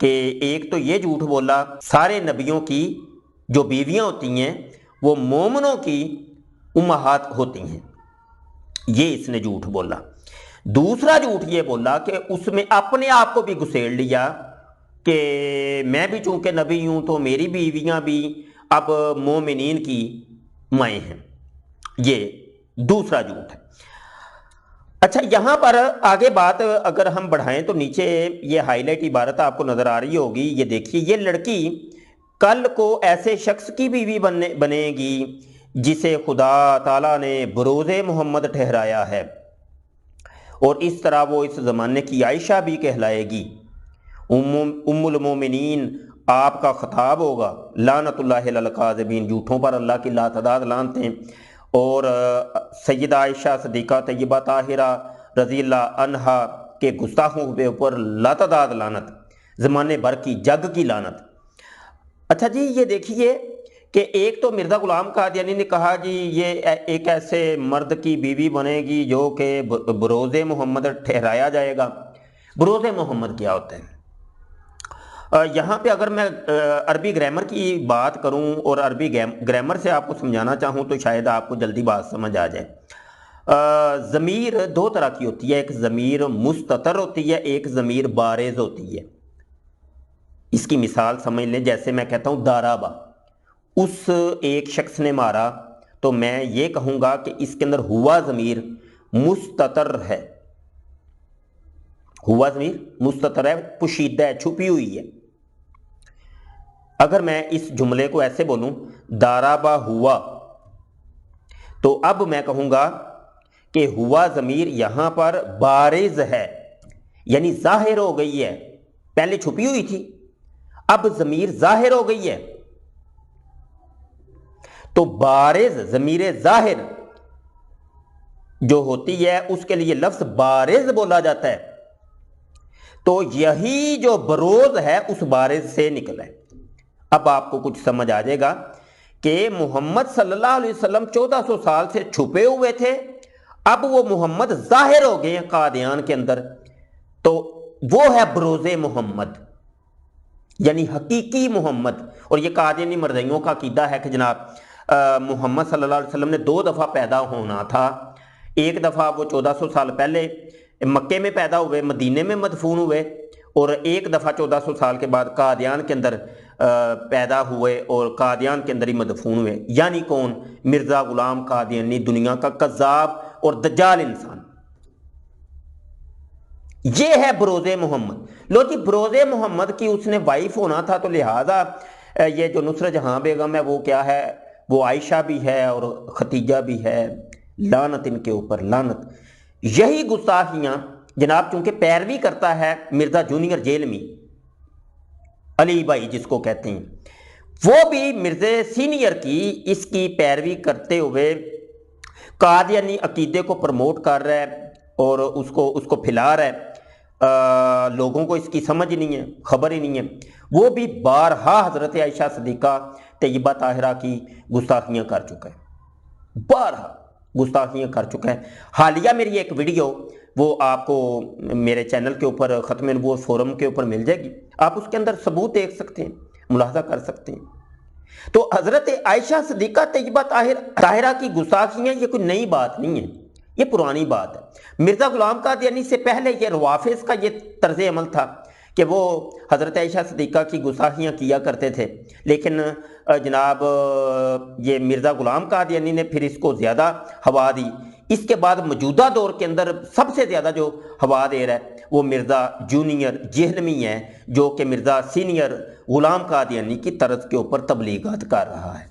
کہ ایک تو یہ جھوٹ بولا سارے نبیوں کی جو بیویاں ہوتی ہیں وہ مومنوں کی امہات ہوتی ہیں، یہ اس نے جھوٹ بولا۔ دوسرا جھوٹ یہ بولا کہ اس میں اپنے آپ کو بھی گھسیڑ لیا کہ میں بھی چونکہ نبی ہوں تو میری بیویاں بھی اب مومنین کی مائیں ہیں، یہ دوسرا جھوٹ ہے۔ اچھا، یہاں پر آگے بات اگر ہم بڑھائیں تو نیچے یہ ہائی لائٹ عبارت آپ کو نظر آ رہی ہوگی، یہ دیکھیے، یہ لڑکی کل کو ایسے شخص کی بیوی بنے گی جسے خدا تعالیٰ نے بروز محمد ٹھہرایا ہے، اور اس طرح وہ اس زمانے کی عائشہ بھی کہلائے گی۔ ام المومنین آپ کا خطاب ہوگا، لعنت اللہ علی الکاذبین، جھوٹوں پر اللہ کی لاتعداد لعنتیں، اور سیدہ عائشہ صدیقہ طیبہ طاہرہ رضی اللہ عنہا کے گستاخوں کے اوپر لاتعداد لعنت، زمانے بھر کی جگ کی لعنت۔ اچھا جی، یہ دیکھیے کہ ایک تو مرزا غلام قادیانی نے کہا جی یہ ایک ایسے مرد کی بیوی بنے گی جو کہ بروز محمد ٹھہرایا جائے گا۔ بروز محمد کیا ہوتا ہے؟ یہاں پہ اگر میں عربی گرامر کی بات کروں اور عربی گرامر سے آپ کو سمجھانا چاہوں تو شاید آپ کو جلدی بات سمجھ آ جائے۔ ضمیر دو طرح کی ہوتی ہے، ایک ضمیر مستتر ہوتی ہے، ایک ضمیر بارز ہوتی ہے۔ اس کی مثال سمجھ لیں، جیسے میں کہتا ہوں دارابا، اس ایک شخص نے مارا، تو میں یہ کہوں گا کہ اس کے اندر ہوا ضمیر مستتر ہے، ہوا ضمیر مستتر ہے، پوشیدہ ہے، چھپی ہوئی ہے۔ اگر میں اس جملے کو ایسے بولوں دارابا ہوا، تو اب میں کہوں گا کہ ہوا ضمیر یہاں پر بارز ہے، یعنی ظاہر ہو گئی ہے، پہلے چھپی ہوئی تھی، اب ضمیر ظاہر ہو گئی ہے۔ تو بارز ضمیر ظاہر جو ہوتی ہے اس کے لیے لفظ بارز بولا جاتا ہے، تو یہی جو بروز ہے اس بارز سے نکلا ہے۔ اب آپ کو کچھ سمجھ آ جائے گا کہ محمد صلی اللہ علیہ وسلم 1400 سال سے چھپے ہوئے تھے، اب وہ محمد ظاہر ہو گئے ہیں قادیان کے اندر، تو وہ ہے بروز محمد، یعنی حقیقی محمد۔ اور یہ قادیانی مرزائیوں کا عقیدہ ہے کہ جناب محمد صلی اللہ علیہ وسلم نے 2 دفعہ پیدا ہونا تھا، ایک دفعہ وہ 1400 سال پہلے مکے میں پیدا ہوئے، مدینے میں مدفون ہوئے، اور ایک دفعہ 1400 سال کے بعد قادیان کے اندر پیدا ہوئے اور قادیان کے اندر ہی مدفون ہوئے۔ یعنی کون؟ مرزا غلام قادیانی، دنیا کا کذاب اور دجال انسان۔ یہ ہے بروز محمد۔ لو جی، بروز محمد کی اس نے وائف ہونا تھا، تو لہٰذا یہ جو نصرت جہاں بیگم ہے وہ کیا ہے؟ وہ عائشہ بھی ہے اور ختیجہ بھی ہے، لعنت ان کے اوپر لعنت۔ یہی گستاخیاں جناب چونکہ پیروی کرتا ہے مرزا جونیئر جیلمی، علی بھائی جس کو کہتے ہیں، وہ بھی مرزا سینئر کی اس کی پیروی کرتے ہوئے قادیانی عقیدے کو پروموٹ کر رہا ہے اور اس کو پھیلا رہا ہے۔ لوگوں کو اس کی سمجھ نہیں ہے، خبر ہی نہیں ہے۔ وہ بھی بارہا حضرت عائشہ صدیقہ طیبہ طاہرہ کی گستاخیاں کر چکا ہے، بارہا گستاخیاں کر چکا ہے۔ حالیہ میری ایک ویڈیو وہ آپ کو میرے چینل کے اوپر ختم نبوت فورم کے اوپر مل جائے گی، آپ اس کے اندر ثبوت دیکھ سکتے ہیں، ملاحظہ کر سکتے ہیں۔ تو حضرت عائشہ صدیقہ طیبہ طاہرہ کی گستاخیاں یہ کوئی نئی بات نہیں ہے، یہ پرانی بات ہے۔ مرزا غلام قادیانی سے پہلے یہ روافظ کا یہ طرز عمل تھا کہ وہ حضرت عائشہ صدیقہ کی گستاخیاں کیا کرتے تھے، لیکن جناب یہ مرزا غلام قادیانی نے پھر اس کو زیادہ ہوا دی۔ اس کے بعد موجودہ دور کے اندر سب سے زیادہ جو ہوا دے رہا ہے وہ مرزا جونیئر جہلمی ہے، جو کہ مرزا سینئر غلام قادیانی کی طرز کے اوپر تبلیغات کر رہا ہے۔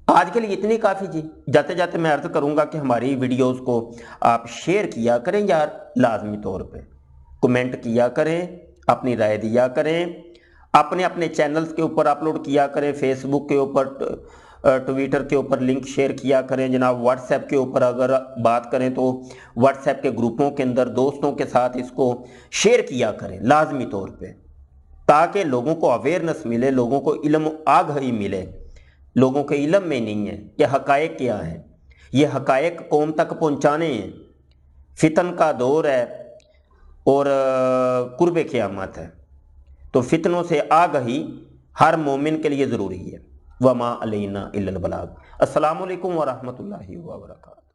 آج کے لیے اتنی کافی جی۔ جاتے جاتے میں عرض کروں گا کہ ہماری ویڈیوز کو آپ شیئر کیا کریں یار، لازمی طور پہ کمنٹ کیا کریں، اپنی رائے دیا کریں، اپنے چینلز کے اوپر اپلوڈ کیا کریں، فیس بک کے اوپر، ٹویٹر کے اوپر لنک شیئر کیا کریں، جناب واٹس ایپ کے اوپر اگر بات کریں تو واٹس ایپ کے گروپوں کے اندر دوستوں کے ساتھ اس کو شیئر کیا کریں لازمی طور پہ، تاکہ لوگوں کو اویئرنس ملے، لوگوں کو علم آگہی ملے۔ لوگوں کے علم میں نہیں ہے کہ حقائق کیا ہیں، یہ حقائق قوم تک پہنچانے ہیں۔ فتن کا دور ہے، اور قرب قیامت ہے، تو فتنوں سے آگہی ہر مومن کے لیے ضروری ہے۔ وما علینا الا البلاغ۔ السلام علیکم ورحمۃ اللہ وبرکاتہ۔